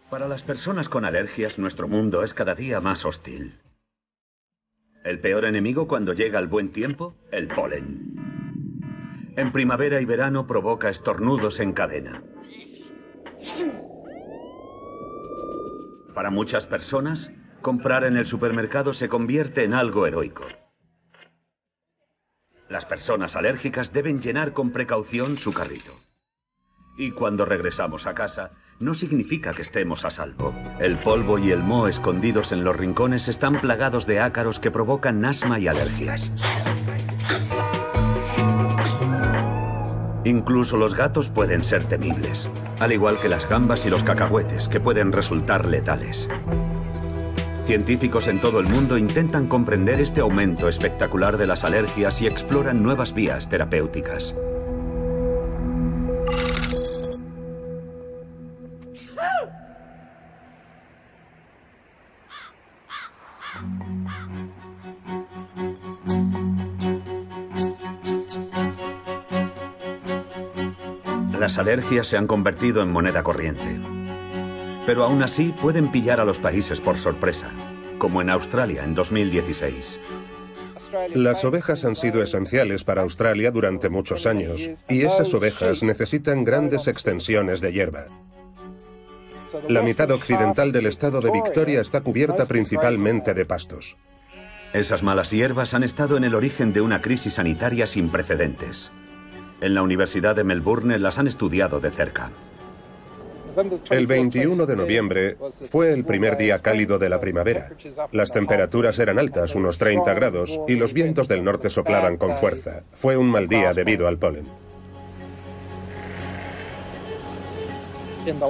Para las personas con alergias, nuestro mundo es cada día más hostil. El peor enemigo cuando llega el buen tiempo, el polen. En primavera y verano provoca estornudos en cadena. Para muchas personas, comprar en el supermercado se convierte en algo heroico. Las personas alérgicas deben llenar con precaución su carrito. Y cuando regresamos a casa, no significa que estemos a salvo. El polvo y el moho escondidos en los rincones están plagados de ácaros que provocan asma y alergias. Incluso los gatos pueden ser temibles, al igual que las gambas y los cacahuetes, que pueden resultar letales. Científicos en todo el mundo intentan comprender este aumento espectacular de las alergias y exploran nuevas vías terapéuticas. Las alergias se han convertido en moneda corriente. Pero aún así pueden pillar a los países por sorpresa, como en Australia en 2016. Las ovejas han sido esenciales para Australia durante muchos años, y esas ovejas necesitan grandes extensiones de hierba. La mitad occidental del estado de Victoria está cubierta principalmente de pastos. Esas malas hierbas han estado en el origen de una crisis sanitaria sin precedentes. En la Universidad de Melbourne las han estudiado de cerca. El 21 de noviembre fue el primer día cálido de la primavera. Las temperaturas eran altas, unos 30 grados, y los vientos del norte soplaban con fuerza. Fue un mal día debido al polen.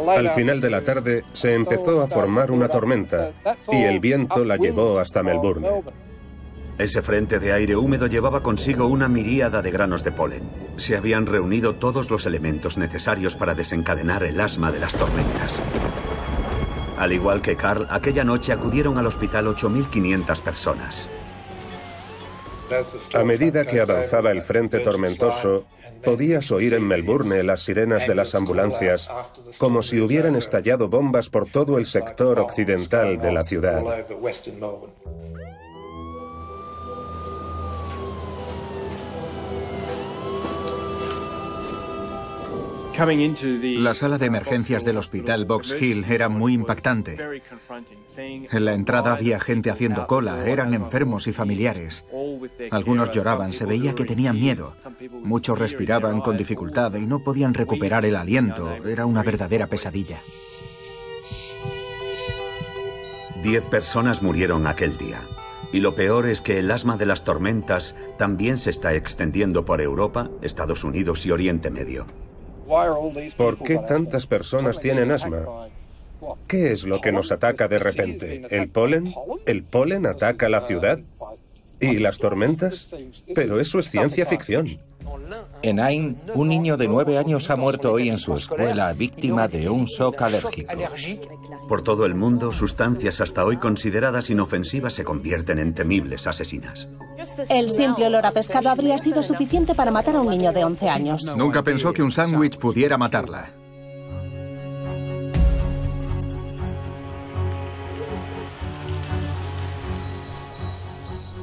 Al final de la tarde se empezó a formar una tormenta y el viento la llevó hasta Melbourne. Ese frente de aire húmedo llevaba consigo una miríada de granos de polen. Se habían reunido todos los elementos necesarios para desencadenar el asma de las tormentas. Al igual que Carl, aquella noche acudieron al hospital 8.500 personas. A medida que avanzaba el frente tormentoso, podías oír en Melbourne las sirenas de las ambulancias, como si hubieran estallado bombas por todo el sector occidental de la ciudad. La sala de emergencias del hospital Box Hill era muy impactante. En la entrada había gente haciendo cola, eran enfermos y familiares. Algunos lloraban, se veía que tenían miedo. Muchos respiraban con dificultad y no podían recuperar el aliento. Era una verdadera pesadilla. 10 personas murieron aquel día. Y lo peor es que el asma de las tormentas también se está extendiendo por Europa, Estados Unidos y Oriente Medio. ¿Por qué tantas personas tienen asma? ¿Qué es lo que nos ataca de repente? ¿El polen? ¿El polen ataca la ciudad? ¿Y las tormentas? Pero eso es ciencia ficción. En Ain, un niño de 9 años ha muerto hoy en su escuela víctima de un shock alérgico. Por todo el mundo, sustancias hasta hoy consideradas inofensivas se convierten en temibles asesinas. El simple olor a pescado habría sido suficiente para matar a un niño de 11 años. Nunca pensó que un sándwich pudiera matarla.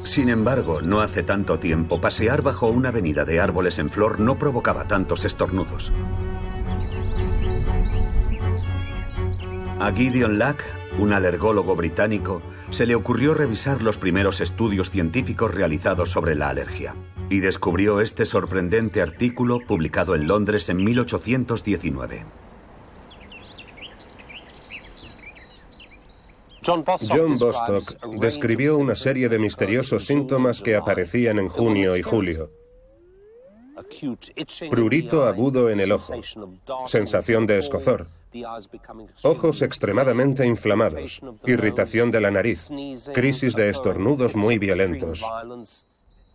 Sin embargo, no hace tanto tiempo, pasear bajo una avenida de árboles en flor no provocaba tantos estornudos. A Gideon Lack, un alergólogo británico, se le ocurrió revisar los primeros estudios científicos realizados sobre la alergia y descubrió este sorprendente artículo publicado en Londres en 1819. John Bostock describió una serie de misteriosos síntomas que aparecían en junio y julio. Prurito agudo en el ojo, sensación de escozor, ojos extremadamente inflamados, irritación de la nariz, crisis de estornudos muy violentos.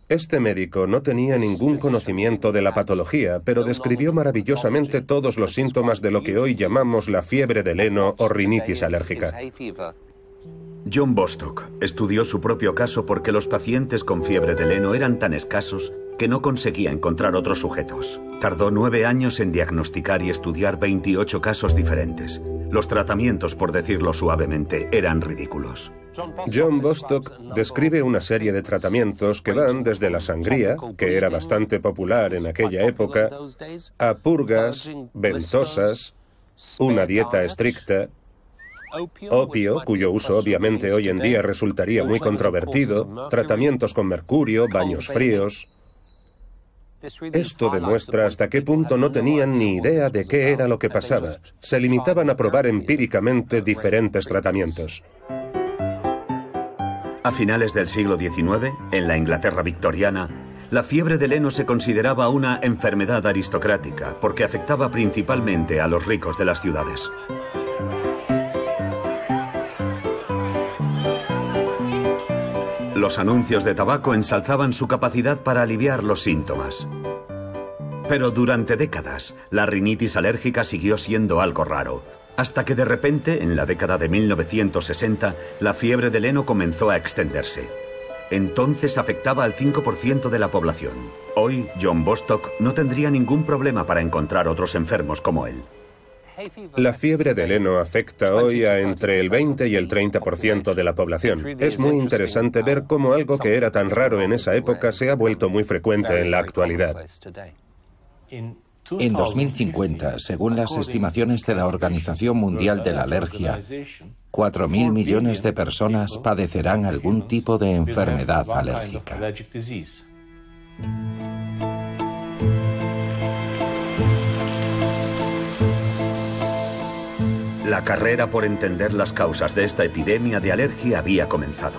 Este médico no tenía ningún conocimiento de la patología, pero describió maravillosamente todos los síntomas de lo que hoy llamamos la fiebre del heno o rinitis alérgica. John Bostock estudió su propio caso porque los pacientes con fiebre del heno eran tan escasos que no conseguía encontrar otros sujetos. Tardó 9 años en diagnosticar y estudiar 28 casos diferentes. Los tratamientos, por decirlo suavemente, eran ridículos. John Bostock describe una serie de tratamientos que van desde la sangría, que era bastante popular en aquella época, a purgas, ventosas, una dieta estricta, opio, cuyo uso obviamente hoy en día resultaría muy controvertido, tratamientos con mercurio, baños fríos. Esto demuestra hasta qué punto no tenían ni idea de qué era lo que pasaba. Se limitaban a probar empíricamente diferentes tratamientos. A finales del siglo XIX, en la Inglaterra victoriana, la fiebre del heno se consideraba una enfermedad aristocrática porque afectaba principalmente a los ricos de las ciudades. Los anuncios de tabaco ensalzaban su capacidad para aliviar los síntomas. Pero durante décadas, la rinitis alérgica siguió siendo algo raro, hasta que de repente, en la década de 1960, la fiebre del heno comenzó a extenderse. Entonces afectaba al 5% de la población. Hoy, John Bostock no tendría ningún problema para encontrar otros enfermos como él. La fiebre del heno afecta hoy a entre el 20 y el 30% de la población. Es muy interesante ver cómo algo que era tan raro en esa época se ha vuelto muy frecuente en la actualidad. En 2050, según las estimaciones de la Organización Mundial de la Alergia, 4.000 millones de personas padecerán algún tipo de enfermedad alérgica. La carrera por entender las causas de esta epidemia de alergia había comenzado.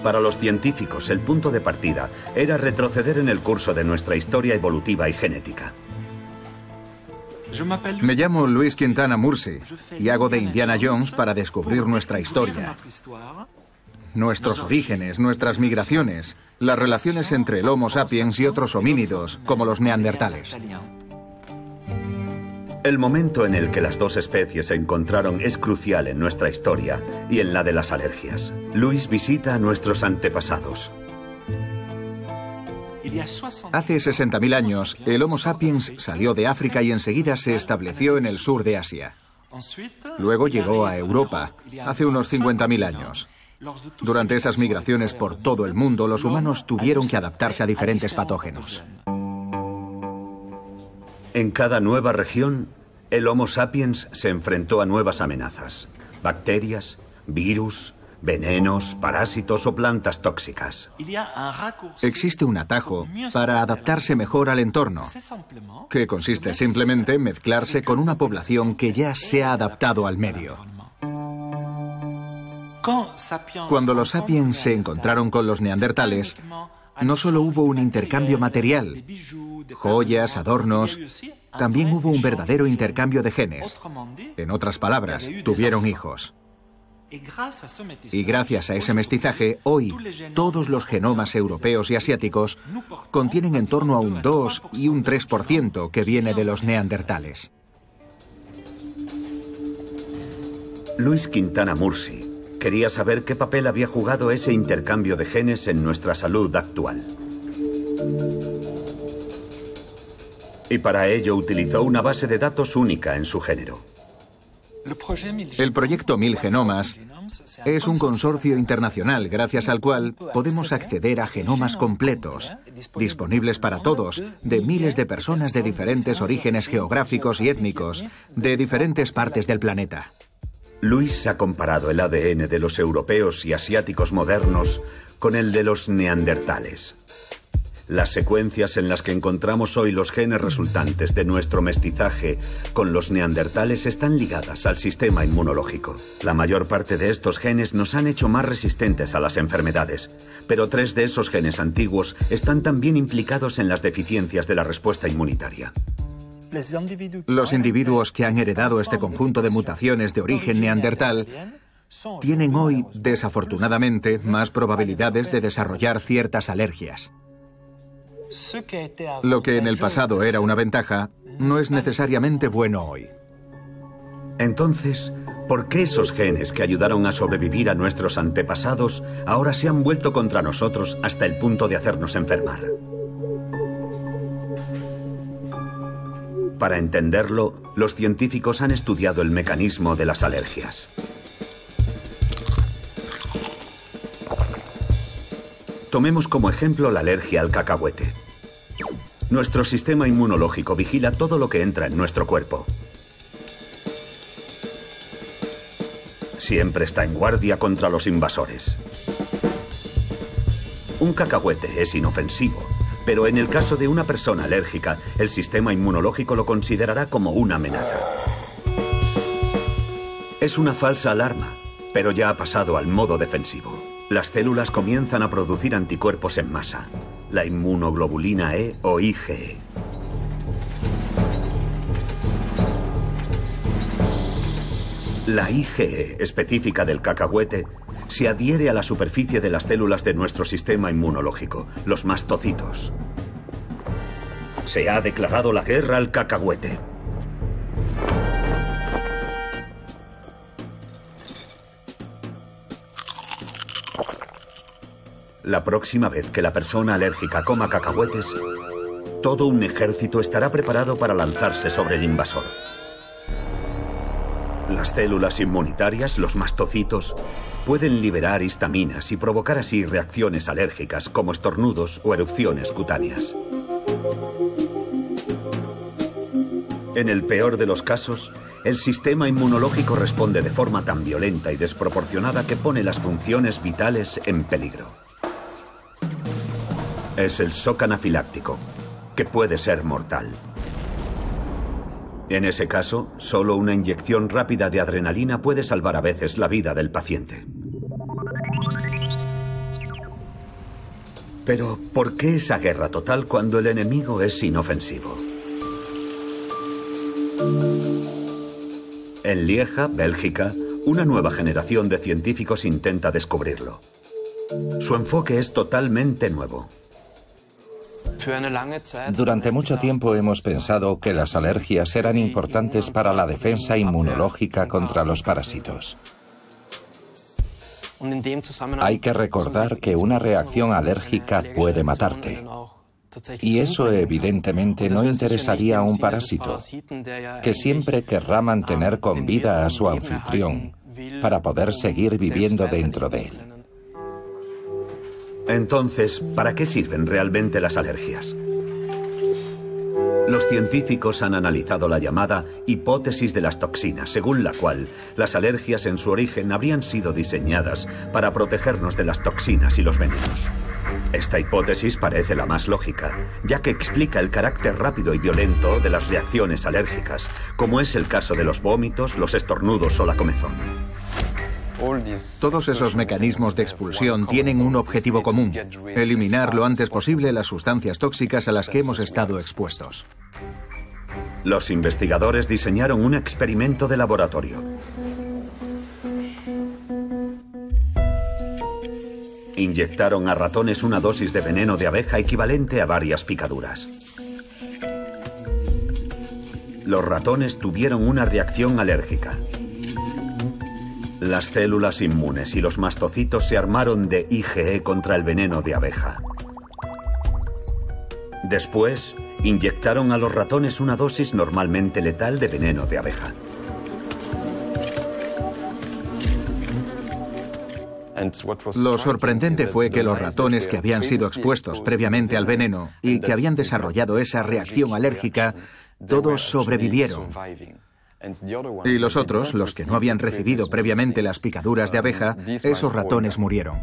Para los científicos, el punto de partida era retroceder en el curso de nuestra historia evolutiva y genética. Me llamo Luis Quintana Mursi y hago de Indiana Jones para descubrir nuestra historia, nuestros orígenes, nuestras migraciones, las relaciones entre el Homo sapiens y otros homínidos, como los neandertales. El momento en el que las dos especies se encontraron es crucial en nuestra historia y en la de las alergias. Luis visita a nuestros antepasados. Hace 60.000 años, el Homo sapiens salió de África y enseguida se estableció en el sur de Asia. Luego llegó a Europa, hace unos 50.000 años. Durante esas migraciones por todo el mundo, los humanos tuvieron que adaptarse a diferentes patógenos. En cada nueva región, el Homo sapiens se enfrentó a nuevas amenazas. Bacterias, virus, venenos, parásitos o plantas tóxicas. Existe un atajo para adaptarse mejor al entorno, que consiste simplemente en mezclarse con una población que ya se ha adaptado al medio. Cuando los sapiens se encontraron con los neandertales, no solo hubo un intercambio material, joyas, adornos, también hubo un verdadero intercambio de genes. En otras palabras, tuvieron hijos. Y gracias a ese mestizaje, hoy todos los genomas europeos y asiáticos contienen en torno a un 2 y un 3% que viene de los neandertales. Luis Quintana Mursi quería saber qué papel había jugado ese intercambio de genes en nuestra salud actual. Y para ello utilizó una base de datos única en su género. El proyecto 1000 Genomas es un consorcio internacional gracias al cual podemos acceder a genomas completos, disponibles para todos, de miles de personas de diferentes orígenes geográficos y étnicos, de diferentes partes del planeta. Luis ha comparado el ADN de los europeos y asiáticos modernos con el de los neandertales. Las secuencias en las que encontramos hoy los genes resultantes de nuestro mestizaje con los neandertales están ligadas al sistema inmunológico. La mayor parte de estos genes nos han hecho más resistentes a las enfermedades, pero 3 de esos genes antiguos están también implicados en las deficiencias de la respuesta inmunitaria. Los individuos que han heredado este conjunto de mutaciones de origen neandertal tienen hoy, desafortunadamente, más probabilidades de desarrollar ciertas alergias. Lo que en el pasado era una ventaja, no es necesariamente bueno hoy. Entonces, ¿Por qué esos genes que ayudaron a sobrevivir a nuestros antepasados ahora se han vuelto contra nosotros hasta el punto de hacernos enfermar? Para entenderlo, los científicos han estudiado el mecanismo de las alergias. Tomemos como ejemplo la alergia al cacahuete. Nuestro sistema inmunológico vigila todo lo que entra en nuestro cuerpo. Siempre está en guardia contra los invasores. Un cacahuete es inofensivo, pero en el caso de una persona alérgica, el sistema inmunológico lo considerará como una amenaza. Es una falsa alarma, pero ya ha pasado al modo defensivo. Las células comienzan a producir anticuerpos en masa, la inmunoglobulina E o IgE. La IgE, específica del cacahuete, se adhiere a la superficie de las células de nuestro sistema inmunológico, los mastocitos. Se ha declarado la guerra al cacahuete. La próxima vez que la persona alérgica coma cacahuetes, todo un ejército estará preparado para lanzarse sobre el invasor. Las células inmunitarias, los mastocitos, pueden liberar histaminas y provocar así reacciones alérgicas como estornudos o erupciones cutáneas. En el peor de los casos, el sistema inmunológico responde de forma tan violenta y desproporcionada que pone las funciones vitales en peligro. Es el shock anafiláctico, que puede ser mortal. En ese caso, solo una inyección rápida de adrenalina puede salvar a veces la vida del paciente. Pero, ¿por qué esa guerra total cuando el enemigo es inofensivo? En Lieja, Bélgica, una nueva generación de científicos intenta descubrirlo. Su enfoque es totalmente nuevo. Durante mucho tiempo hemos pensado que las alergias eran importantes para la defensa inmunológica contra los parásitos. Hay que recordar que una reacción alérgica puede matarte. Y eso evidentemente no interesaría a un parásito, que siempre querrá mantener con vida a su anfitrión para poder seguir viviendo dentro de él. Entonces, ¿para qué sirven realmente las alergias? Los científicos han analizado la llamada hipótesis de las toxinas, según la cual las alergias en su origen habrían sido diseñadas para protegernos de las toxinas y los venenos. Esta hipótesis parece la más lógica, ya que explica el carácter rápido y violento de las reacciones alérgicas, como es el caso de los vómitos, los estornudos o la comezón. Todos esos mecanismos de expulsión tienen un objetivo común: eliminar lo antes posible las sustancias tóxicas a las que hemos estado expuestos. Los investigadores diseñaron un experimento de laboratorio. Inyectaron a ratones una dosis de veneno de abeja equivalente a varias picaduras. Los ratones tuvieron una reacción alérgica. Las células inmunes y los mastocitos se armaron de IgE contra el veneno de abeja. Después, inyectaron a los ratones una dosis normalmente letal de veneno de abeja. Lo sorprendente fue que los ratones que habían sido expuestos previamente al veneno y que habían desarrollado esa reacción alérgica, todos sobrevivieron. Y los otros, los que no habían recibido previamente las picaduras de abeja, esos ratones murieron.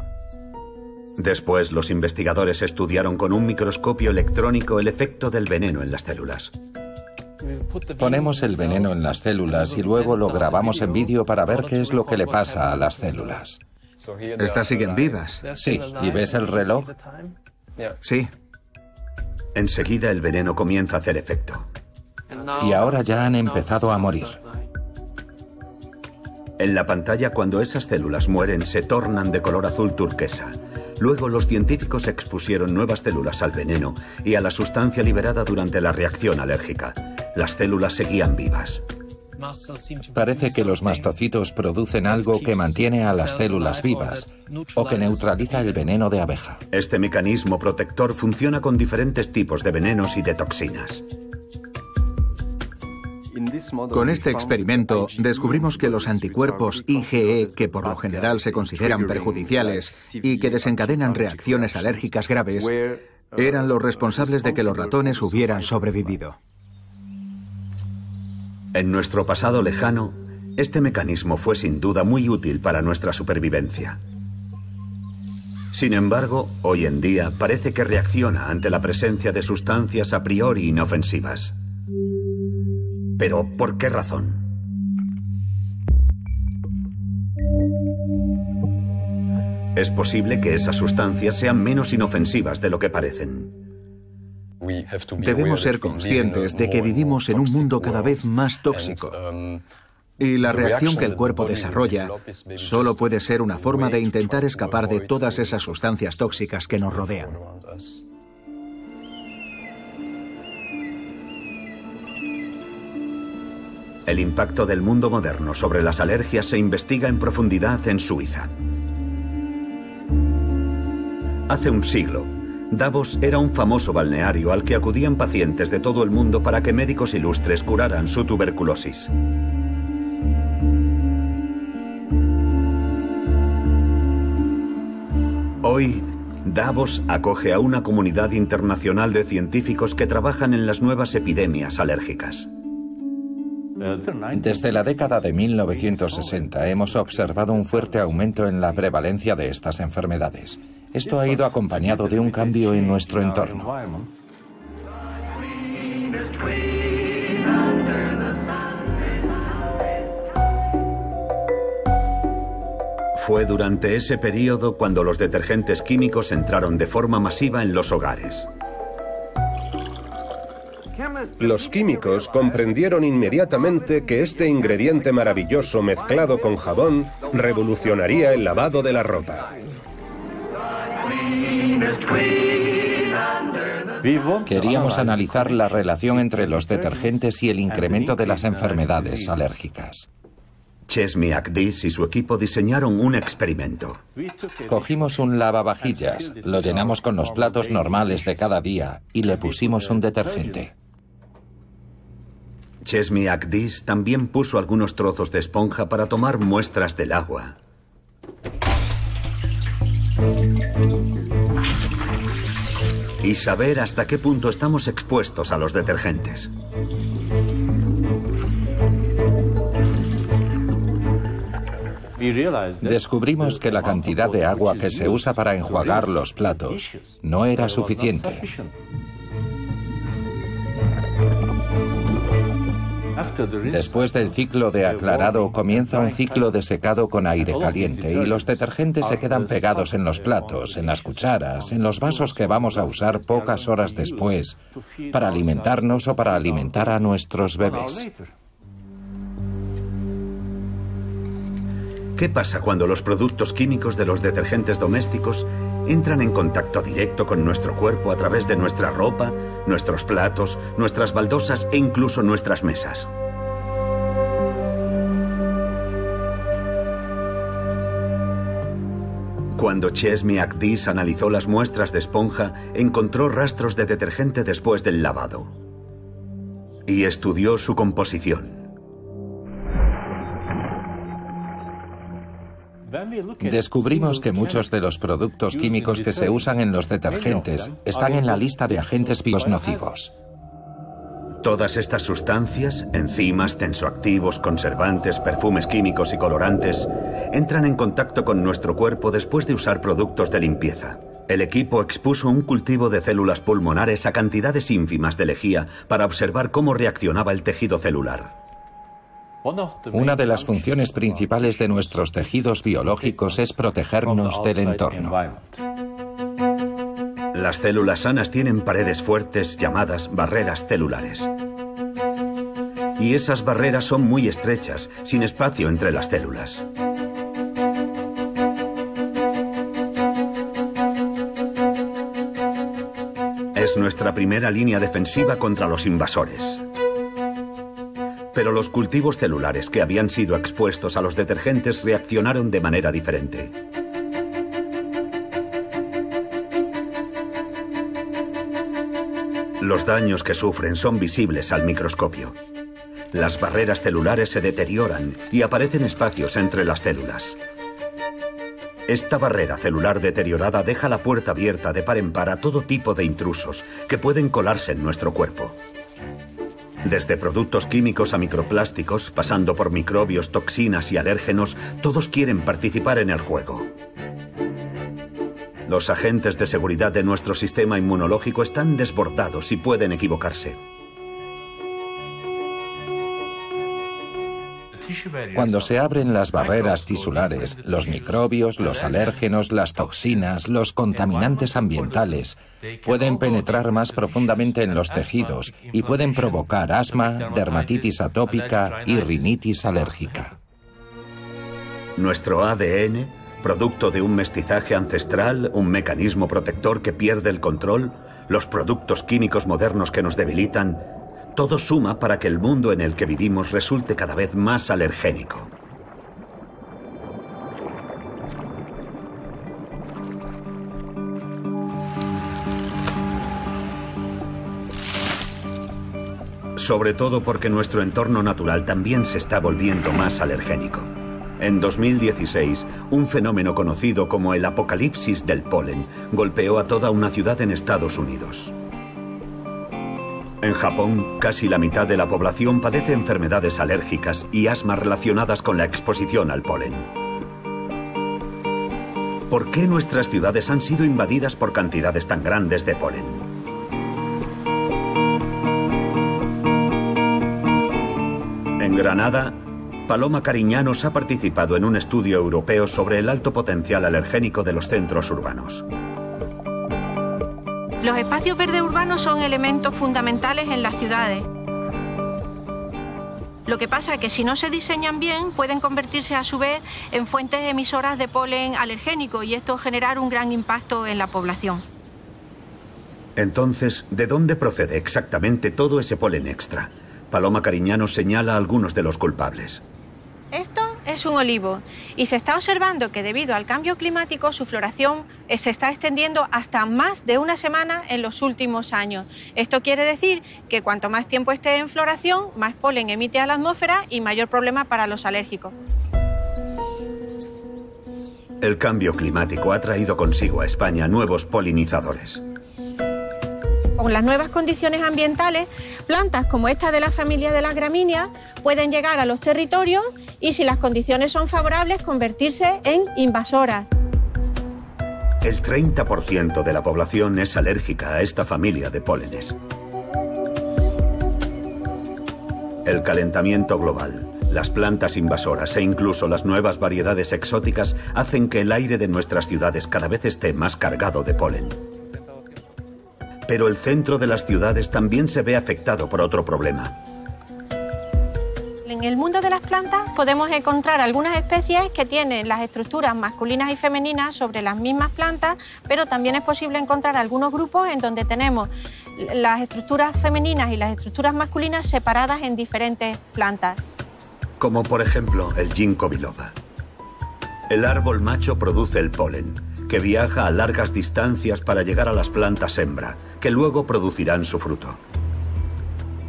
Después, los investigadores estudiaron con un microscopio electrónico el efecto del veneno en las células. Ponemos el veneno en las células y luego lo grabamos en vídeo para ver qué es lo que le pasa a las células. ¿Estas siguen vivas? Sí. ¿Y ves el reloj? Sí. Enseguida el veneno comienza a hacer efecto. Y ahora ya han empezado a morir. En la pantalla, cuando esas células mueren, se tornan de color azul turquesa. Luego, los científicos expusieron nuevas células al veneno y a la sustancia liberada durante la reacción alérgica. Las células seguían vivas. Parece que los mastocitos producen algo que mantiene a las células vivas o que neutraliza el veneno de abeja. Este mecanismo protector funciona con diferentes tipos de venenos y de toxinas. Con este experimento descubrimos que los anticuerpos IgE, que por lo general se consideran perjudiciales y que desencadenan reacciones alérgicas graves, eran los responsables de que los ratones hubieran sobrevivido. En nuestro pasado lejano, este mecanismo fue sin duda muy útil para nuestra supervivencia. Sin embargo, hoy en día parece que reacciona ante la presencia de sustancias a priori inofensivas. Pero, ¿por qué razón? Es posible que esas sustancias sean menos inofensivas de lo que parecen. Debemos ser conscientes de que vivimos en un mundo cada vez más tóxico. Y la reacción que el cuerpo desarrolla solo puede ser una forma de intentar escapar de todas esas sustancias tóxicas que nos rodean. El impacto del mundo moderno sobre las alergias se investiga en profundidad en Suiza. Hace un siglo, Davos era un famoso balneario al que acudían pacientes de todo el mundo para que médicos ilustres curaran su tuberculosis. Hoy, Davos acoge a una comunidad internacional de científicos que trabajan en las nuevas epidemias alérgicas. Desde la década de 1960 hemos observado un fuerte aumento en la prevalencia de estas enfermedades. Esto ha ido acompañado de un cambio en nuestro entorno. Fue durante ese periodo cuando los detergentes químicos entraron de forma masiva en los hogares. Los químicos comprendieron inmediatamente que este ingrediente maravilloso mezclado con jabón revolucionaría el lavado de la ropa. Queríamos analizar la relación entre los detergentes y el incremento de las enfermedades alérgicas. Chesmi Akdis y su equipo diseñaron un experimento. Cogimos un lavavajillas, lo llenamos con los platos normales de cada día y le pusimos un detergente. Chesmi Akdis también puso algunos trozos de esponja para tomar muestras del agua. Y saber hasta qué punto estamos expuestos a los detergentes. Descubrimos que la cantidad de agua que se usa para enjuagar los platos no era suficiente. Después del ciclo de aclarado comienza un ciclo de secado con aire caliente y los detergentes se quedan pegados en los platos, en las cucharas, en los vasos que vamos a usar pocas horas después para alimentarnos o para alimentar a nuestros bebés. ¿Qué pasa cuando los productos químicos de los detergentes domésticos entran en contacto directo con nuestro cuerpo a través de nuestra ropa, nuestros platos, nuestras baldosas e incluso nuestras mesas? Cuando Chesmi Akdis analizó las muestras de esponja, encontró rastros de detergente después del lavado y estudió su composición. Descubrimos que muchos de los productos químicos que se usan en los detergentes están en la lista de agentes biológicos nocivos. Todas estas sustancias, enzimas, tensoactivos, conservantes, perfumes químicos y colorantes, entran en contacto con nuestro cuerpo después de usar productos de limpieza. El equipo expuso un cultivo de células pulmonares a cantidades ínfimas de lejía para observar cómo reaccionaba el tejido celular. Una de las funciones principales de nuestros tejidos biológicos es protegernos del entorno. Las células sanas tienen paredes fuertes llamadas barreras celulares. Y esas barreras son muy estrechas, sin espacio entre las células. Es nuestra primera línea defensiva contra los invasores. Pero los cultivos celulares que habían sido expuestos a los detergentes reaccionaron de manera diferente. Los daños que sufren son visibles al microscopio. Las barreras celulares se deterioran y aparecen espacios entre las células. Esta barrera celular deteriorada deja la puerta abierta de par en par a todo tipo de intrusos que pueden colarse en nuestro cuerpo. Desde productos químicos a microplásticos, pasando por microbios, toxinas y alérgenos, todos quieren participar en el juego. Los agentes de seguridad de nuestro sistema inmunológico están desbordados y pueden equivocarse. Cuando se abren las barreras tisulares, los microbios, los alérgenos, las toxinas, los contaminantes ambientales pueden penetrar más profundamente en los tejidos y pueden provocar asma, dermatitis atópica y rinitis alérgica. Nuestro ADN, producto de un mestizaje ancestral, un mecanismo protector que pierde el control, los productos químicos modernos que nos debilitan, todo suma para que el mundo en el que vivimos resulte cada vez más alergénico. Sobre todo porque nuestro entorno natural también se está volviendo más alergénico. En 2016, un fenómeno conocido como el apocalipsis del polen golpeó a toda una ciudad en Estados Unidos. En Japón, casi la mitad de la población padece enfermedades alérgicas y asma relacionadas con la exposición al polen. ¿Por qué nuestras ciudades han sido invadidas por cantidades tan grandes de polen? En Granada, Paloma Cariñanos ha participado en un estudio europeo sobre el alto potencial alergénico de los centros urbanos. Los espacios verdes urbanos son elementos fundamentales en las ciudades. Lo que pasa es que si no se diseñan bien, pueden convertirse a su vez en fuentes emisoras de polen alergénico y esto generar un gran impacto en la población. Entonces, ¿de dónde procede exactamente todo ese polen extra? Paloma Cariñanos señala algunos de los culpables. Esto es un olivo y se está observando que debido al cambio climático su floración se está extendiendo hasta más de una semana en los últimos años. Esto quiere decir que cuanto más tiempo esté en floración, más polen emite a la atmósfera y mayor problema para los alérgicos. El cambio climático ha traído consigo a España nuevos polinizadores. Con las nuevas condiciones ambientales, plantas como esta de la familia de las gramíneas pueden llegar a los territorios y, si las condiciones son favorables, convertirse en invasoras. El 30% de la población es alérgica a esta familia de pólenes. El calentamiento global, las plantas invasoras e incluso las nuevas variedades exóticas hacen que el aire de nuestras ciudades cada vez esté más cargado de polen. Pero el centro de las ciudades también se ve afectado por otro problema. En el mundo de las plantas podemos encontrar algunas especies que tienen las estructuras masculinas y femeninas sobre las mismas plantas, pero también es posible encontrar algunos grupos en donde tenemos las estructuras femeninas y las estructuras masculinas separadas en diferentes plantas. Como por ejemplo el ginkgo biloba. El árbol macho produce el polen, que viaja a largas distancias para llegar a las plantas hembra, que luego producirán su fruto.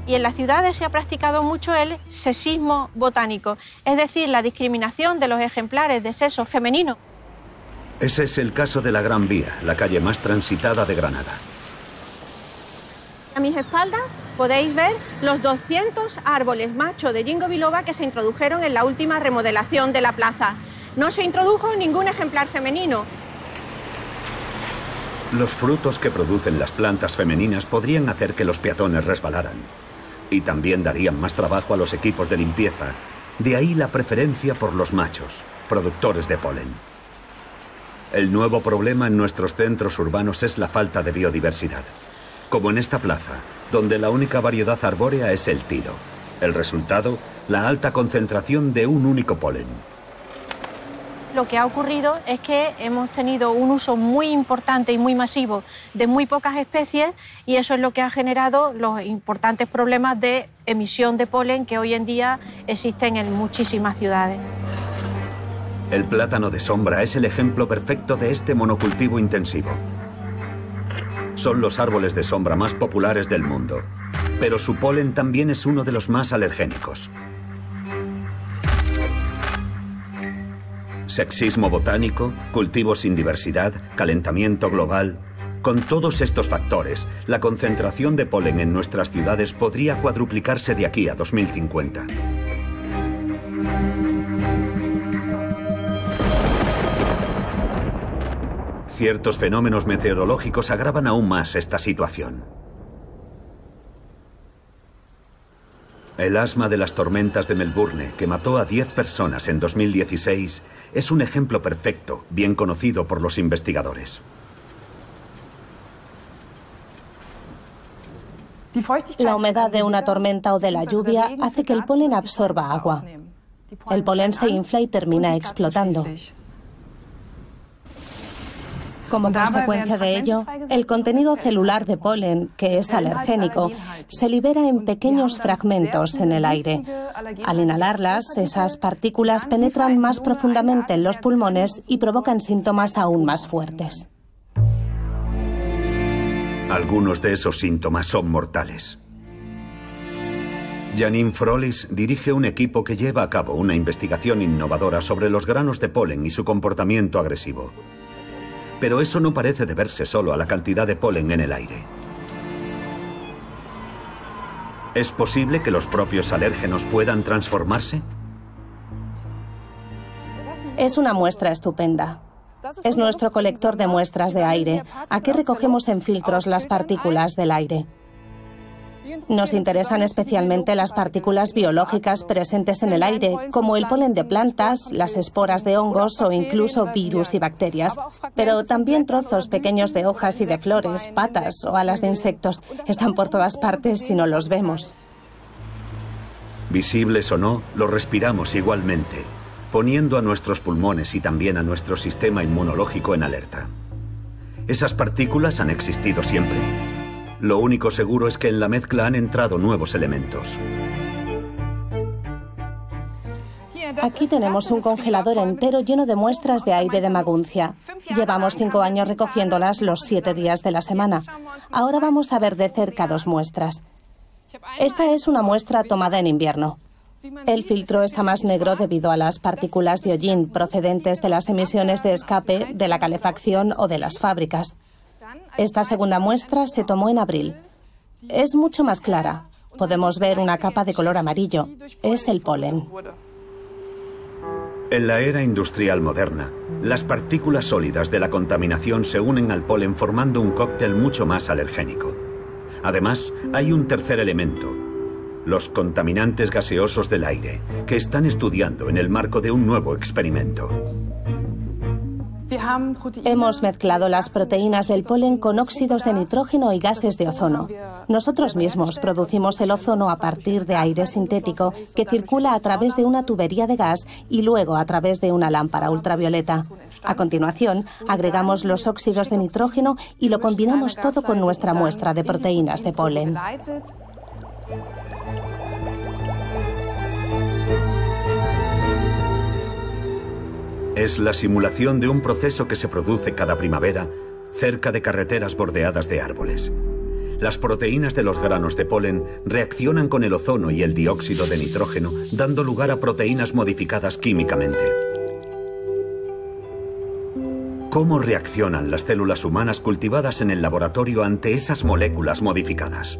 Y en las ciudades se ha practicado mucho el sexismo botánico, es decir, la discriminación de los ejemplares de sexo femenino. Ese es el caso de la Gran Vía, la calle más transitada de Granada. A mis espaldas podéis ver los 200 árboles macho de ginkgo biloba que se introdujeron en la última remodelación de la plaza. No se introdujo ningún ejemplar femenino. Los frutos que producen las plantas femeninas podrían hacer que los peatones resbalaran. Y también darían más trabajo a los equipos de limpieza. De ahí la preferencia por los machos, productores de polen. El nuevo problema en nuestros centros urbanos es la falta de biodiversidad. Como en esta plaza, donde la única variedad arbórea es el tilo. El resultado, la alta concentración de un único polen. lo que ha ocurrido es que hemos tenido un uso muy importante y muy masivo de muy pocas especies y eso es lo que ha generado los importantes problemas de emisión de polen que hoy en día existen en muchísimas ciudades. El plátano de sombra es el ejemplo perfecto de este monocultivo intensivo. Son los árboles de sombra más populares del mundo, pero su polen también es uno de los más alergénicos. Sexismo botánico, cultivos sin diversidad, calentamiento global. Con todos estos factores, la concentración de polen en nuestras ciudades podría cuadruplicarse de aquí a 2050. Ciertos fenómenos meteorológicos agravan aún más esta situación. El asma de las tormentas de Melbourne, que mató a 10 personas en 2016, es un ejemplo perfecto, bien conocido por los investigadores. La humedad de una tormenta o de la lluvia hace que el polen absorba agua. El polen se infla y termina explotando. Como consecuencia de ello, el contenido celular de polen, que es alergénico, se libera en pequeños fragmentos en el aire. Al inhalarlas, esas partículas penetran más profundamente en los pulmones y provocan síntomas aún más fuertes. Algunos de esos síntomas son mortales. Janine Frolis dirige un equipo que lleva a cabo una investigación innovadora sobre los granos de polen y su comportamiento agresivo. Pero eso no parece deberse solo a la cantidad de polen en el aire. ¿Es posible que los propios alérgenos puedan transformarse? Es una muestra estupenda. Es nuestro colector de muestras de aire. Aquí recogemos en filtros las partículas del aire. Nos interesan especialmente las partículas biológicas presentes en el aire, como el polen de plantas, las esporas de hongos o incluso virus y bacterias, pero también trozos pequeños de hojas y de flores, patas o alas de insectos. Están por todas partes si no los vemos. Visibles o no, los respiramos igualmente, poniendo a nuestros pulmones y también a nuestro sistema inmunológico en alerta. ¿Esas partículas han existido siempre? Lo único seguro es que en la mezcla han entrado nuevos elementos. Aquí tenemos un congelador entero lleno de muestras de aire de maguncia. Llevamos 5 años recogiéndolas los 7 días de la semana. Ahora vamos a ver de cerca 2 muestras. Esta es una muestra tomada en invierno. El filtro está más negro debido a las partículas de hollín procedentes de las emisiones de escape, de la calefacción o de las fábricas. Esta segunda muestra se tomó en abril. Es mucho más clara. Podemos ver una capa de color amarillo. Es el polen. En la era industrial moderna, las partículas sólidas de la contaminación se unen al polen formando un cóctel mucho más alergénico. Además, hay un tercer elemento, los contaminantes gaseosos del aire, que están estudiando en el marco de un nuevo experimento. Hemos mezclado las proteínas del polen con óxidos de nitrógeno y gases de ozono. Nosotros mismos producimos el ozono a partir de aire sintético que circula a través de una tubería de gas y luego a través de una lámpara ultravioleta. A continuación, agregamos los óxidos de nitrógeno y lo combinamos todo con nuestra muestra de proteínas de polen. Es la simulación de un proceso que se produce cada primavera cerca de carreteras bordeadas de árboles. Las proteínas de los granos de polen reaccionan con el ozono y el dióxido de nitrógeno, dando lugar a proteínas modificadas químicamente. ¿Cómo reaccionan las células humanas cultivadas en el laboratorio ante esas moléculas modificadas?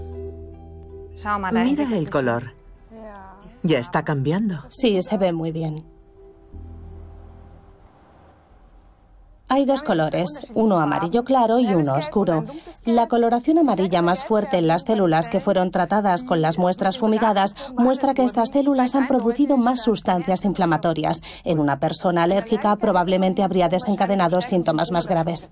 Mira el color. Ya está cambiando. Sí, se ve muy bien. Hay 2 colores, uno amarillo claro y uno oscuro. La coloración amarilla más fuerte en las células que fueron tratadas con las muestras fumigadas muestra que estas células han producido más sustancias inflamatorias. En una persona alérgica probablemente habría desencadenado síntomas más graves.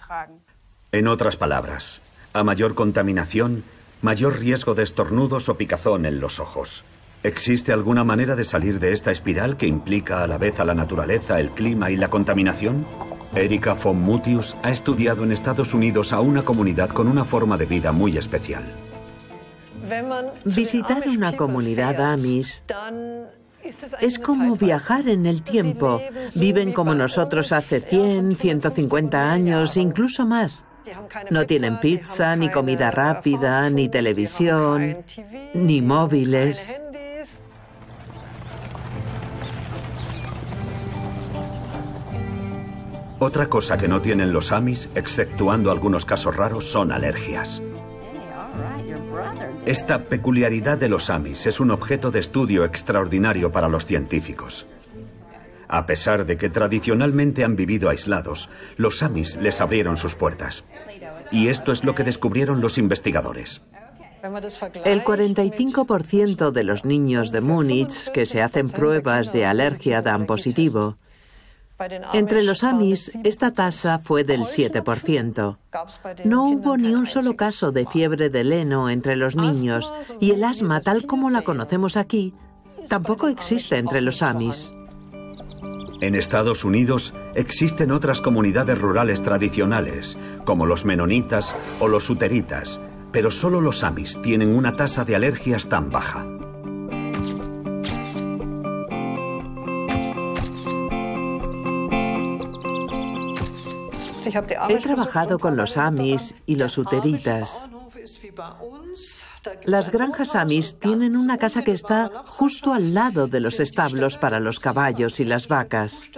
En otras palabras, a mayor contaminación, mayor riesgo de estornudos o picazón en los ojos. ¿Existe alguna manera de salir de esta espiral que implica a la vez a la naturaleza, el clima y la contaminación? Erika von Mutius ha estudiado en Estados Unidos a una comunidad con una forma de vida muy especial. Visitar una comunidad Amish es como viajar en el tiempo. Viven como nosotros hace 100, 150 años, incluso más. No tienen pizza, ni comida rápida, ni televisión, ni móviles. Otra cosa que no tienen los Amish, exceptuando algunos casos raros, son alergias. Esta peculiaridad de los Amish es un objeto de estudio extraordinario para los científicos. A pesar de que tradicionalmente han vivido aislados, los Amish les abrieron sus puertas. Y esto es lo que descubrieron los investigadores. El 45% de los niños de Múnich que se hacen pruebas de alergia dan positivo. Entre los Amish, esta tasa fue del 7%. No hubo ni un solo caso de fiebre del heno entre los niños, y el asma, tal como la conocemos aquí, tampoco existe entre los Amish. En Estados Unidos existen otras comunidades rurales tradicionales, como los menonitas o los uteritas, pero solo los Amish tienen una tasa de alergias tan baja. He trabajado con los Amish y los uteritas. Las granjas Amish tienen una casa que está justo al lado de los establos para los caballos y las vacas.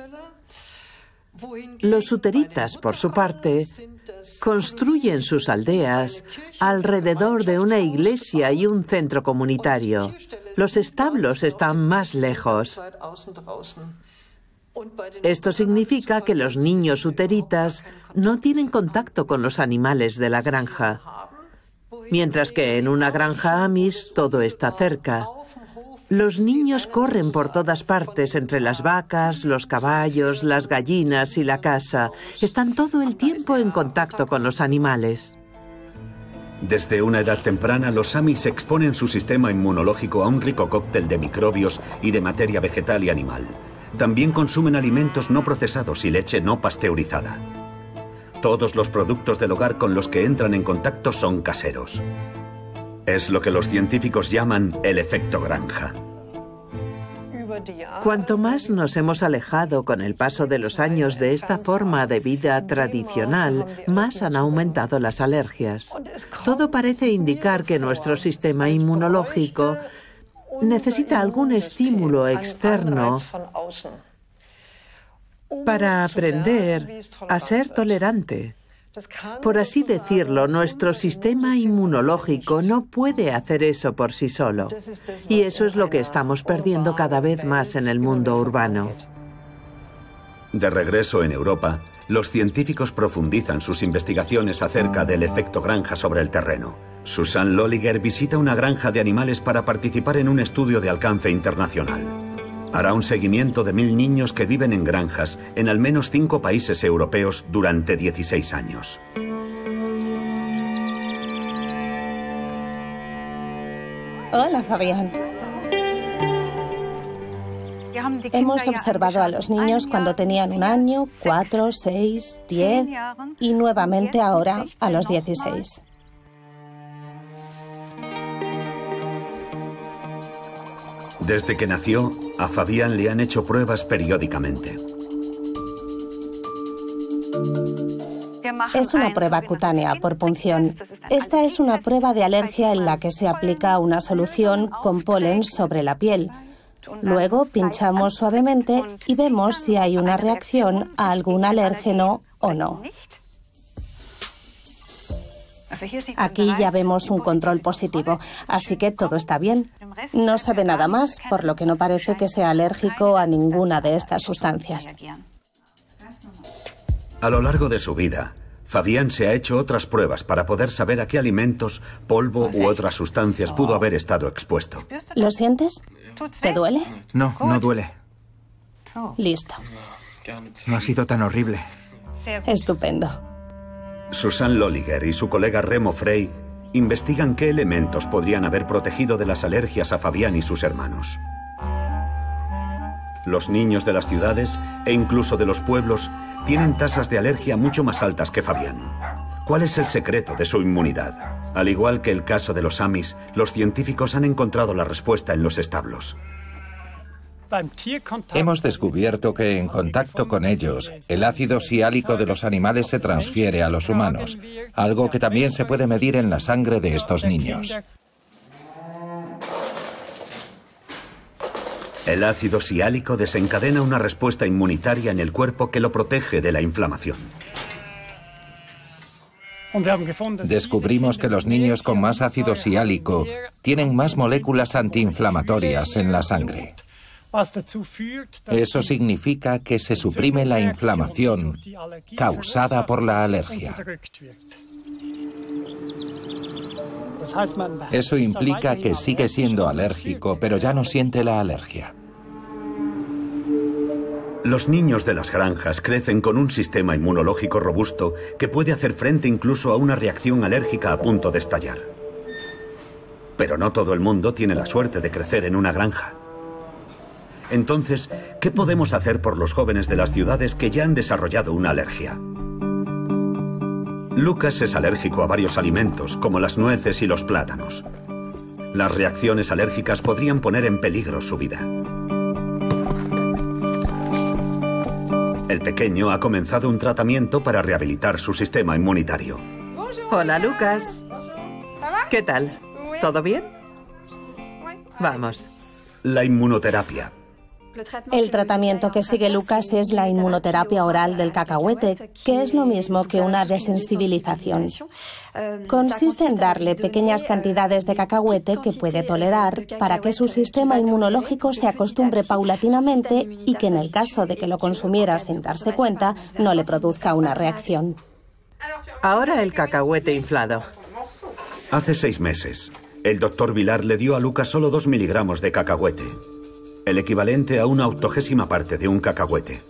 Los uteritas, por su parte, construyen sus aldeas alrededor de una iglesia y un centro comunitario. Los establos están más lejos. Esto significa que los niños uteritas no tienen contacto con los animales de la granja, mientras que en una granja Amish todo está cerca. Los niños corren por todas partes entre las vacas, los caballos, las gallinas y la casa. Están todo el tiempo en contacto con los animales. Desde una edad temprana, los Amish exponen su sistema inmunológico a un rico cóctel de microbios y de materia vegetal y animal. También consumen alimentos no procesados y leche no pasteurizada. Todos los productos del hogar con los que entran en contacto son caseros. Es lo que los científicos llaman el efecto granja. Cuanto más nos hemos alejado con el paso de los años de esta forma de vida tradicional, más han aumentado las alergias. Todo parece indicar que nuestro sistema inmunológico necesita algún estímulo externo para aprender a ser tolerante. Por así decirlo, nuestro sistema inmunológico no puede hacer eso por sí solo. Y eso es lo que estamos perdiendo cada vez más en el mundo urbano. De regreso en Europa, los científicos profundizan sus investigaciones acerca del efecto granja sobre el terreno. Susan Lolliger visita una granja de animales para participar en un estudio de alcance internacional. Hará un seguimiento de 1000 niños que viven en granjas en al menos 5 países europeos durante 16 años. Hola, Fabián. Hemos observado a los niños cuando tenían 1 año, 4, 6, 10 y nuevamente ahora a los 16. Desde que nació, a Fabián le han hecho pruebas periódicamente. Es una prueba cutánea por punción. Esta es una prueba de alergia en la que se aplica una solución con polen sobre la piel. Luego pinchamos suavemente y vemos si hay una reacción a algún alérgeno o no. Aquí ya vemos un control positivo, así que todo está bien. No se ve nada más, por lo que no parece que sea alérgico a ninguna de estas sustancias. A lo largo de su vida, Fabián se ha hecho otras pruebas para poder saber a qué alimentos, polvo u otras sustancias pudo haber estado expuesto. ¿Lo sientes? ¿Te duele? No, no duele. Listo. No ha sido tan horrible. Estupendo. Susan Lolliger y su colega Remo Frey investigan qué elementos podrían haber protegido de las alergias a Fabián y sus hermanos. Los niños de las ciudades e incluso de los pueblos tienen tasas de alergia mucho más altas que Fabián. ¿Cuál es el secreto de su inmunidad? Al igual que el caso de los Amis, los científicos han encontrado la respuesta en los establos. Hemos descubierto que en contacto con ellos, el ácido siálico de los animales se transfiere a los humanos, algo que también se puede medir en la sangre de estos niños. El ácido siálico desencadena una respuesta inmunitaria en el cuerpo que lo protege de la inflamación. Descubrimos que los niños con más ácido siálico tienen más moléculas antiinflamatorias en la sangre. Eso significa que se suprime la inflamación causada por la alergia. Eso implica que sigue siendo alérgico, pero ya no siente la alergia. Los niños de las granjas crecen con un sistema inmunológico robusto que puede hacer frente incluso a una reacción alérgica a punto de estallar. Pero no todo el mundo tiene la suerte de crecer en una granja. Entonces, ¿qué podemos hacer por los jóvenes de las ciudades que ya han desarrollado una alergia? Lucas es alérgico a varios alimentos, como las nueces y los plátanos. Las reacciones alérgicas podrían poner en peligro su vida. El pequeño ha comenzado un tratamiento para rehabilitar su sistema inmunitario. Hola, Lucas. ¿Qué tal? ¿Todo bien? Vamos. La inmunoterapia. El tratamiento que sigue Lucas es la inmunoterapia oral del cacahuete, que es lo mismo que una desensibilización. Consiste en darle pequeñas cantidades de cacahuete que puede tolerar para que su sistema inmunológico se acostumbre paulatinamente y que en el caso de que lo consumiera sin darse cuenta, no le produzca una reacción. Ahora el cacahuete inflado. Hace 6 meses, el doctor Vilar le dio a Lucas solo 2 miligramos de cacahuete, el equivalente a una 80ª parte de un cacahuete.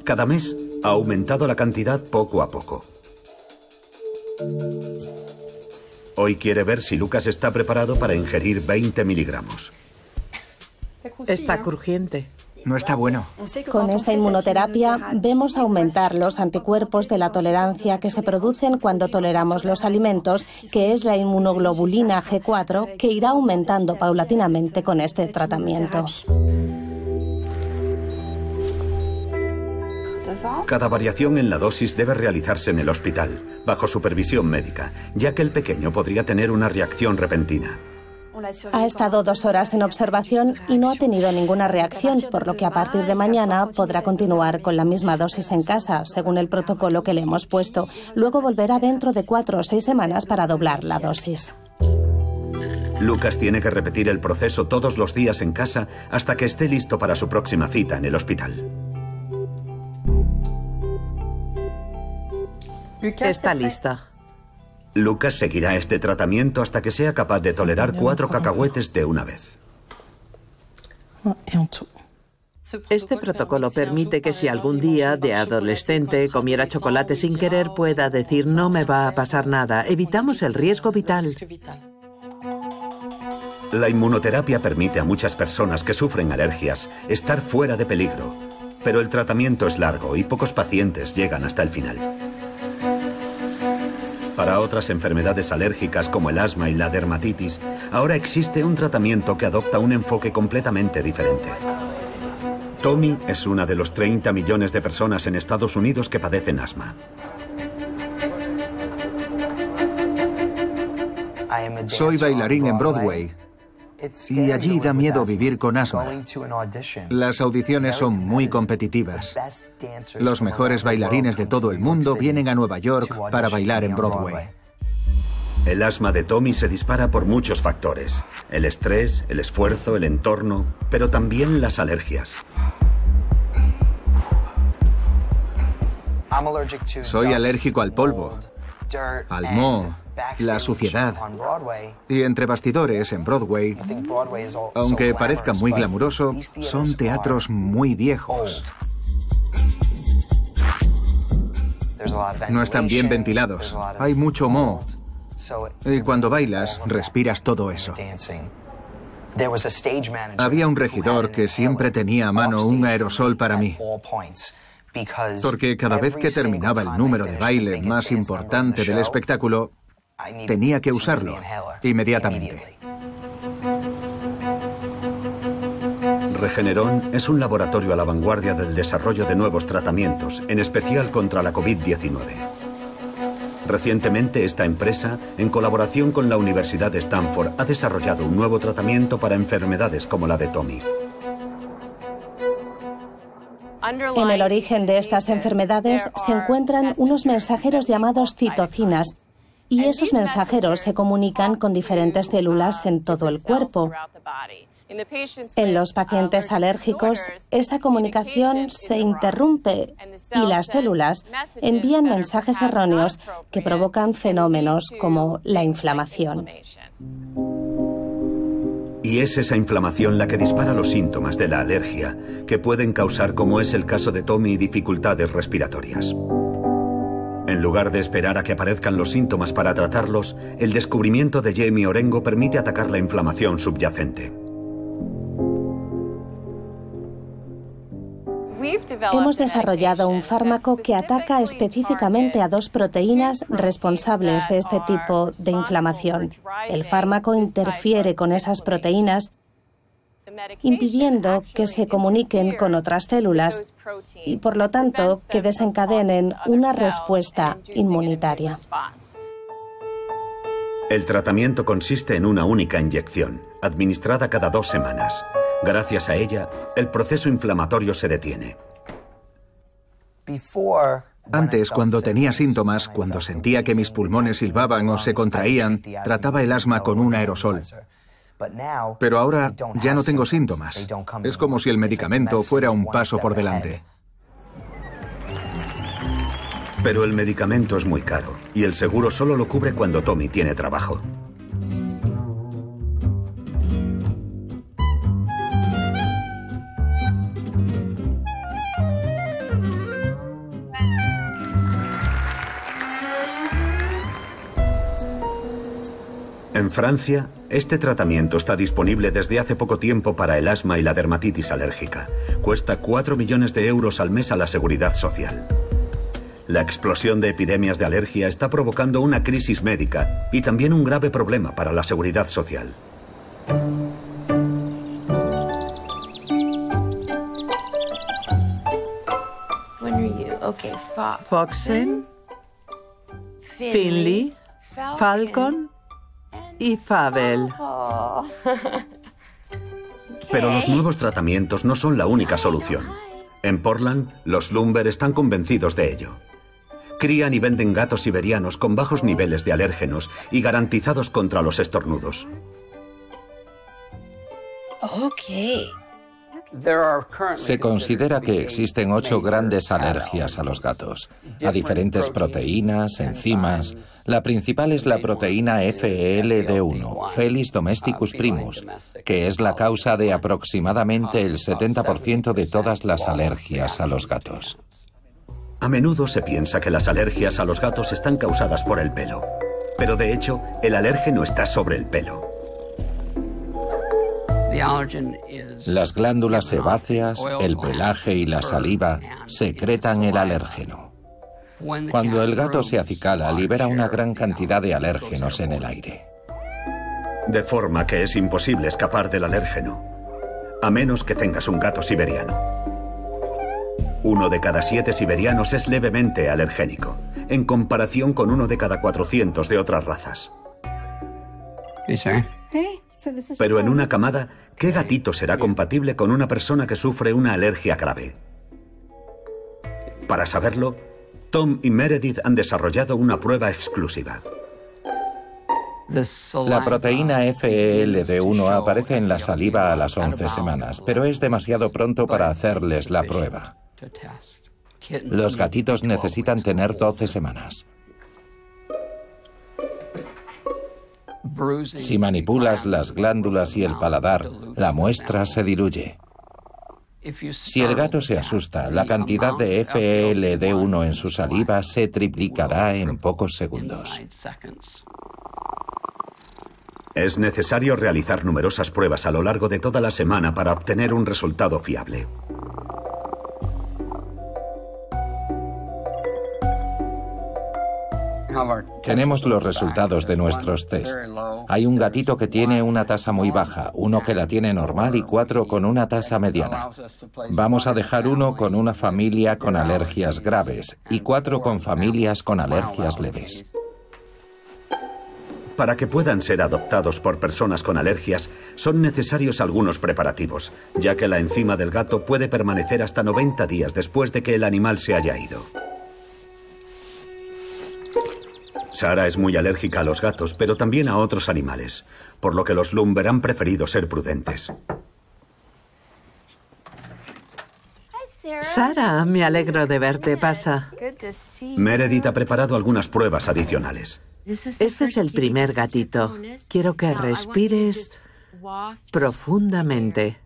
Cada mes ha aumentado la cantidad poco a poco. Hoy quiere ver si Lucas está preparado para ingerir 20 miligramos. Está crujiente. No está bueno. Con esta inmunoterapia vemos aumentar los anticuerpos de la tolerancia que se producen cuando toleramos los alimentos, que es la inmunoglobulina G4, que irá aumentando paulatinamente con este tratamiento. Cada variación en la dosis debe realizarse en el hospital, bajo supervisión médica, ya que el pequeño podría tener una reacción repentina. Ha estado 2 horas en observación y no ha tenido ninguna reacción, por lo que a partir de mañana podrá continuar con la misma dosis en casa, según el protocolo que le hemos puesto. Luego volverá dentro de 4 o 6 semanas para doblar la dosis. Lucas tiene que repetir el proceso todos los días en casa hasta que esté listo para su próxima cita en el hospital. Está lista. Lucas seguirá este tratamiento hasta que sea capaz de tolerar 4 cacahuetes de una vez. Este protocolo permite que si algún día de adolescente comiera chocolate sin querer pueda decir no me va a pasar nada. Evitamos el riesgo vital. La inmunoterapia permite a muchas personas que sufren alergias estar fuera de peligro, pero el tratamiento es largo y pocos pacientes llegan hasta el final. Para otras enfermedades alérgicas como el asma y la dermatitis, ahora existe un tratamiento que adopta un enfoque completamente diferente. Tommy es una de los 30 millones de personas en Estados Unidos que padecen asma. Soy bailarín en Broadway y allí da miedo vivir con asma. Las audiciones son muy competitivas. Los mejores bailarines de todo el mundo vienen a Nueva York para bailar en Broadway. El asma de Tommy se dispara por muchos factores: el estrés, el esfuerzo, el entorno, pero también las alergias. Soy alérgico al polvo, al moho, la suciedad. Y entre bastidores, en Broadway, aunque parezca muy glamuroso, son teatros muy viejos. No están bien ventilados. Hay mucho moho. Y cuando bailas, respiras todo eso. Había un regidor que siempre tenía a mano un aerosol para mí, porque cada vez que terminaba el número de baile más importante del espectáculo, tenía que usarlo inmediatamente. Regeneron es un laboratorio a la vanguardia del desarrollo de nuevos tratamientos, en especial contra la COVID-19. Recientemente, esta empresa, en colaboración con la Universidad de Stanford, ha desarrollado un nuevo tratamiento para enfermedades como la de Tommy. En el origen de estas enfermedades se encuentran unos mensajeros llamados citocinas, y esos mensajeros se comunican con diferentes células en todo el cuerpo. En los pacientes alérgicos, esa comunicación se interrumpe y las células envían mensajes erróneos que provocan fenómenos como la inflamación. Y es esa inflamación la que dispara los síntomas de la alergia, que pueden causar, como es el caso de Tommy, dificultades respiratorias. En lugar de esperar a que aparezcan los síntomas para tratarlos, el descubrimiento de Jamie Orengo permite atacar la inflamación subyacente. Hemos desarrollado un fármaco que ataca específicamente a dos proteínas responsables de este tipo de inflamación. El fármaco interfiere con esas proteínas, impidiendo que se comuniquen con otras células y, por lo tanto, que desencadenen una respuesta inmunitaria. El tratamiento consiste en una única inyección, administrada cada 2 semanas. Gracias a ella, el proceso inflamatorio se detiene. Antes, cuando tenía síntomas, cuando sentía que mis pulmones silbaban o se contraían, trataba el asma con un aerosol. Pero ahora ya no tengo síntomas. Es como si el medicamento fuera un paso por delante. Pero el medicamento es muy caro y el seguro solo lo cubre cuando Tommy tiene trabajo. En Francia, este tratamiento está disponible desde hace poco tiempo para el asma y la dermatitis alérgica. Cuesta 4 millones de euros al mes a la Seguridad Social. La explosión de epidemias de alergia está provocando una crisis médica y también un grave problema para la Seguridad Social. Foxen, Finley, Falcon y Fabel. Pero los nuevos tratamientos no son la única solución. En Portland, los Lumber están convencidos de ello. Crían y venden gatos siberianos con bajos niveles de alérgenos y garantizados contra los estornudos. Se considera que existen 8 grandes alergias a los gatos, a diferentes proteínas, enzimas. La principal es la proteína FELD1, Felis domesticus primus, que es la causa de aproximadamente el 70% de todas las alergias a los gatos. A menudo se piensa que las alergias a los gatos están causadas por el pelo, pero de hecho, el alérgeno está sobre el pelo. Las glándulas sebáceas, el pelaje y la saliva secretan el alérgeno. Cuando el gato se acicala, libera una gran cantidad de alérgenos en el aire. De forma que es imposible escapar del alérgeno, a menos que tengas un gato siberiano. 1 de cada 7 siberianos es levemente alergénico, en comparación con 1 de cada 400 de otras razas. Pero en una camada, ¿qué gatito será compatible con una persona que sufre una alergia grave? Para saberlo, Tom y Meredith han desarrollado una prueba exclusiva. La proteína FELD1 aparece en la saliva a las 11 semanas, pero es demasiado pronto para hacerles la prueba. Los gatitos necesitan tener 12 semanas. Si manipulas las glándulas y el paladar, la muestra se diluye. Si el gato se asusta, la cantidad de FELD1 en su saliva se triplicará en pocos segundos. Es necesario realizar numerosas pruebas a lo largo de toda la semana para obtener un resultado fiable. Tenemos los resultados de nuestros test. Hay un gatito que tiene una tasa muy baja, uno que la tiene normal y 4 con una tasa mediana. Vamos a dejar uno con una familia con alergias graves y 4 con familias con alergias leves. Para que puedan ser adoptados por personas con alergias, son necesarios algunos preparativos, ya que la enzima del gato puede permanecer hasta 90 días después de que el animal se haya ido. Sara es muy alérgica a los gatos, pero también a otros animales, por lo que los Lumber han preferido ser prudentes. Sara, me alegro de verte. Pasa. Meredith ha preparado algunas pruebas adicionales. Este es el primer gatito. Quiero que respires profundamente.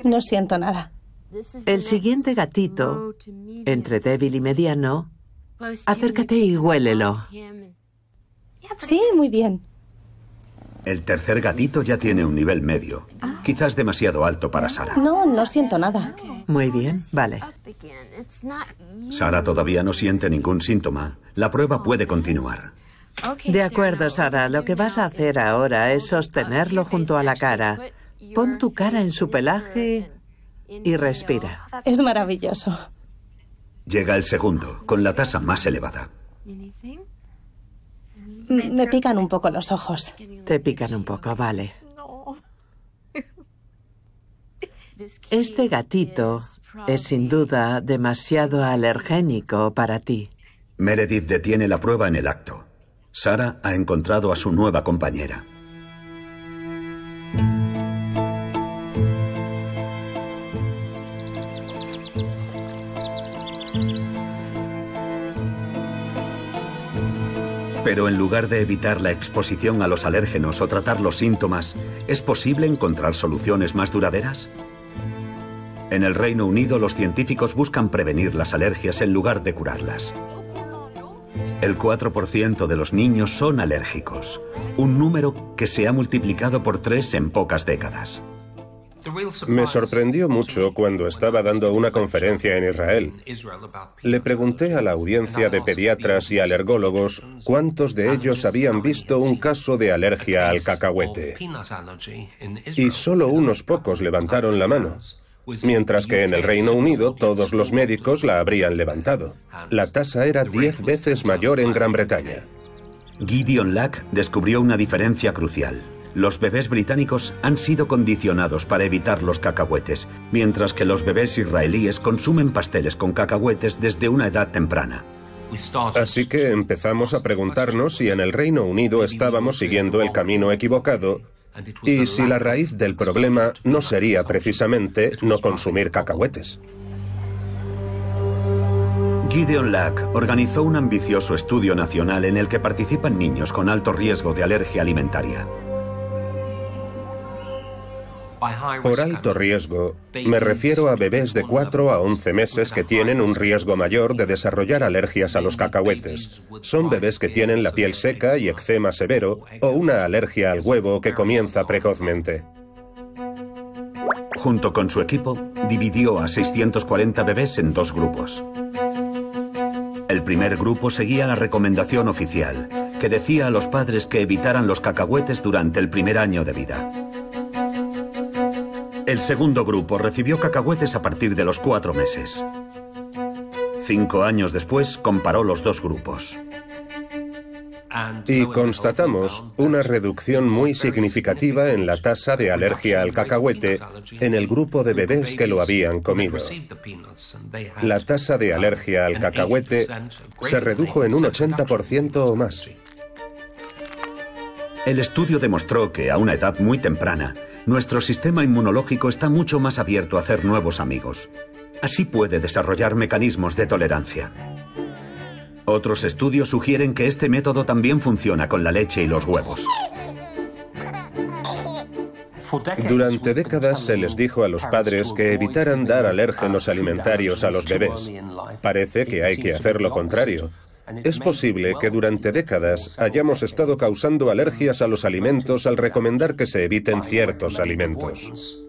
No siento nada. El siguiente gatito, entre débil y mediano, acércate y huélelo. Sí, muy bien. El tercer gatito ya tiene un nivel medio, quizás demasiado alto para Sara. No siento nada. Muy bien, vale. Sara todavía no siente ningún síntoma. La prueba puede continuar. De acuerdo, Sara. Lo que vas a hacer ahora es sostenerlo junto a la cara. Pon tu cara en su pelaje y respira. Es maravilloso. Llega el segundo, con la tasa más elevada. Me pican un poco los ojos. Te pican un poco, vale. Este gatito es sin duda demasiado alergénico para ti. Meredith detiene la prueba en el acto. Sara ha encontrado a su nueva compañera. Pero en lugar de evitar la exposición a los alérgenos o tratar los síntomas, ¿es posible encontrar soluciones más duraderas? En el Reino Unido, los científicos buscan prevenir las alergias en lugar de curarlas. El 4% de los niños son alérgicos, un número que se ha multiplicado por 3 en pocas décadas. Me sorprendió mucho cuando estaba dando una conferencia en Israel. Le pregunté a la audiencia de pediatras y alergólogos cuántos de ellos habían visto un caso de alergia al cacahuete. Y solo unos pocos levantaron la mano, mientras que en el Reino Unido todos los médicos la habrían levantado. La tasa era 10 veces mayor en Gran Bretaña. Gideon Lack descubrió una diferencia crucial. Los bebés británicos han sido condicionados para evitar los cacahuetes, mientras que los bebés israelíes consumen pasteles con cacahuetes desde una edad temprana. Así que empezamos a preguntarnos si en el Reino Unido estábamos siguiendo el camino equivocado y si la raíz del problema no sería precisamente no consumir cacahuetes. Gideon Lack organizó un ambicioso estudio nacional en el que participan niños con alto riesgo de alergia alimentaria. Por alto riesgo, me refiero a bebés de 4 a 11 meses que tienen un riesgo mayor de desarrollar alergias a los cacahuetes. Son bebés que tienen la piel seca y eczema severo o una alergia al huevo que comienza precozmente. Junto con su equipo, dividió a 640 bebés en 2 grupos. El primer grupo seguía la recomendación oficial, que decía a los padres que evitaran los cacahuetes durante el primer año de vida. El segundo grupo recibió cacahuetes a partir de los 4 meses. 5 años después, comparó los 2 grupos. Y constatamos una reducción muy significativa en la tasa de alergia al cacahuete en el grupo de bebés que lo habían comido. La tasa de alergia al cacahuete se redujo en un 80% o más. El estudio demostró que a una edad muy temprana, nuestro sistema inmunológico está mucho más abierto a hacer nuevos amigos. Así puede desarrollar mecanismos de tolerancia. Otros estudios sugieren que este método también funciona con la leche y los huevos. Durante décadas se les dijo a los padres que evitaran dar alérgenos alimentarios a los bebés. Parece que hay que hacer lo contrario. Es posible que durante décadas hayamos estado causando alergias a los alimentos al recomendar que se eviten ciertos alimentos.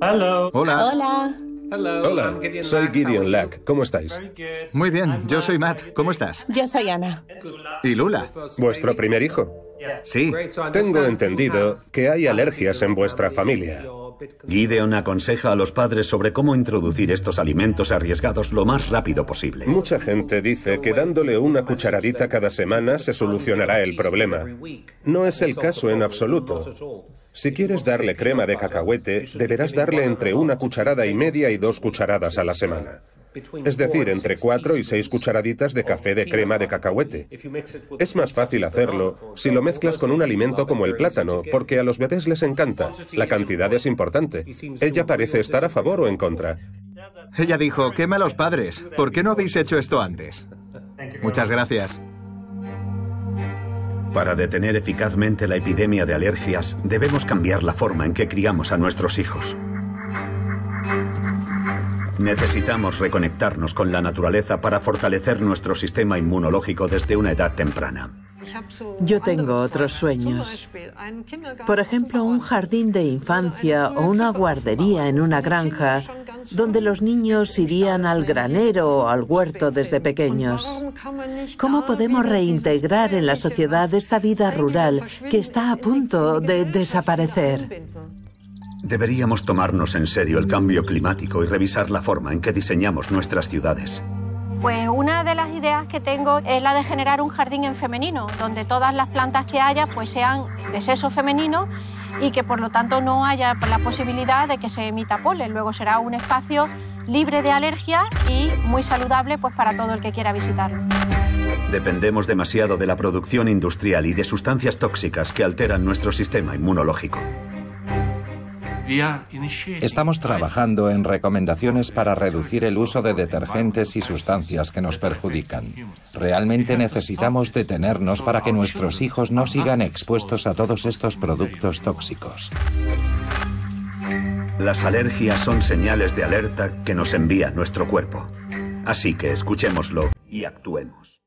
Hola. Hola. Hola, soy Gideon Lack. ¿Cómo estáis? Muy bien, yo soy Matt. ¿Cómo estás? Yo soy Ana. ¿Y Lula? ¿Vuestro primer hijo? Sí. Tengo entendido que hay alergias en vuestra familia. Gideon aconseja a los padres sobre cómo introducir estos alimentos arriesgados lo más rápido posible. Mucha gente dice que dándole una cucharadita cada semana se solucionará el problema. No es el caso en absoluto. Si quieres darle crema de cacahuete, deberás darle entre 1,5 cucharadas y 2 cucharadas a la semana. Es decir, entre 4 y 6 cucharaditas de café de crema de cacahuete. Es más fácil hacerlo si lo mezclas con un alimento como el plátano, porque a los bebés les encanta. La cantidad es importante. Ella parece estar a favor o en contra. Ella dijo, quema a los padres. ¿Por qué no habéis hecho esto antes? Muchas gracias. Para detener eficazmente la epidemia de alergias, debemos cambiar la forma en que criamos a nuestros hijos. Necesitamos reconectarnos con la naturaleza para fortalecer nuestro sistema inmunológico desde una edad temprana. Yo tengo otros sueños. Por ejemplo, un jardín de infancia o una guardería en una granja donde los niños irían al granero o al huerto desde pequeños. ¿Cómo podemos reintegrar en la sociedad esta vida rural que está a punto de desaparecer? Deberíamos tomarnos en serio el cambio climático y revisar la forma en que diseñamos nuestras ciudades. Pues una de las ideas que tengo es la de generar un jardín en femenino, donde todas las plantas que haya pues sean de sexo femenino y que por lo tanto no haya la posibilidad de que se emita polen. Luego será un espacio libre de alergias y muy saludable pues para todo el que quiera visitarlo. Dependemos demasiado de la producción industrial y de sustancias tóxicas que alteran nuestro sistema inmunológico. Estamos trabajando en recomendaciones para reducir el uso de detergentes y sustancias que nos perjudican. Realmente necesitamos detenernos para que nuestros hijos no sigan expuestos a todos estos productos tóxicos. Las alergias son señales de alerta que nos envía nuestro cuerpo. Así que escuchémoslo y actuemos.